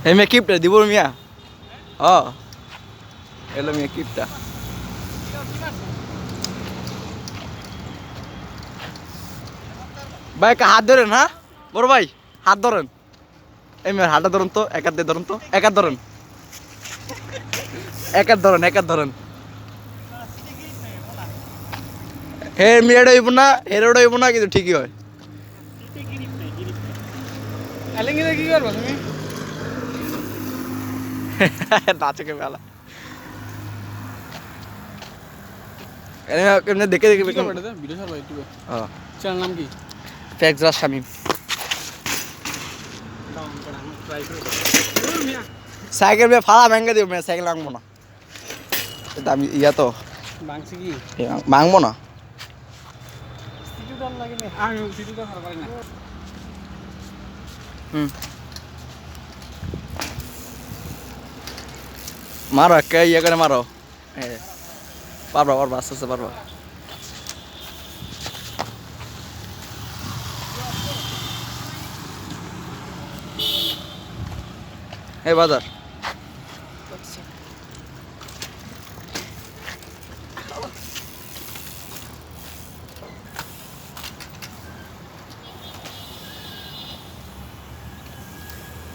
এই মেয়ে কিপটা দিব মিয়া ও এলো মেয়ে কিপটা ভাই হাত ধরেন হ্যাঁ বড় ভাই হাত ধরেন এই মেয়ের হাতটা ধরুন তো এক হাত দিয়ে ধরুন তো এক হাত ধরেন এক হাত ধরেন এক হাত ধরেন হে মেয়েটা হইব না হেরোটা হইব না কিন্তু ঠিকই হয় কি করবো তুমি নাচকে মেলা এমনি দেখে দেখে ভিডিও ছাড়বা ইউটিউবে চ্যানেল নাম কি ফেকজা শামিম সাইকেল মে ফাড়া ভেঙে দিও মেয়ে সাইকেল ভাঙবো না আমি ইয়া তো বাংসি কি ভাঙবো না সিটুটার লাগে না আমি সিটুটা ছাড়া পারি না মারো একটা ইয়ে করে মারো পারবা পারবা আস্তে আস্তে পারবা এই বাজার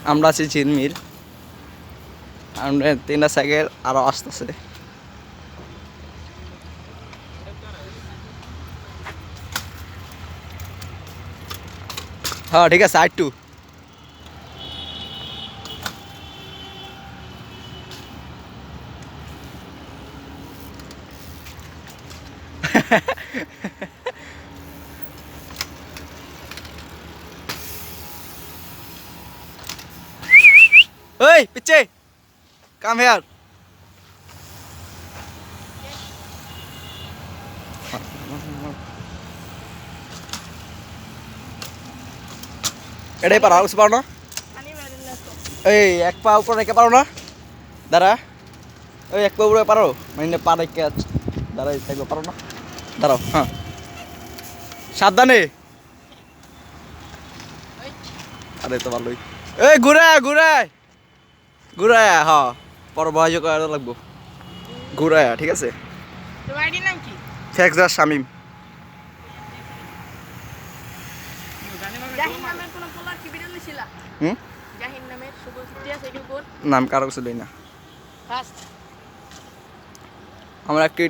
আমরা আছি চিনমির তিনটা সাইকেল আরো আসতেছে হ্যাঁ ঠিক আছে আর টু ওই পিচ্ছে কাম হেয়ার এটাই পারো আর কিছু পারো না এই এক পা উপরে রেখে পারো না দাঁড়া ওই এক পা উপরে পারো মানে পা রেখে দাঁড়াই থাকবে পারো না দাঁড়াও হ্যাঁ সাবধানে আরে তো ভালোই এই ঘুরায় ঘুরায় ঘুরায় হ্যাঁ পর বয়স করা লাগবো ঘুরায় ঠিক আছে তোমার আইডি নাম কি ফেকজা শামিম জাহিন নামের কোন পোলার কি ভিডিও দিছিলা হুম জাহিন নামের শুভচিত্রিয়া সাইকেল কোড নাম কারো কিছু দেই না ফার্স্ট আমরা একটি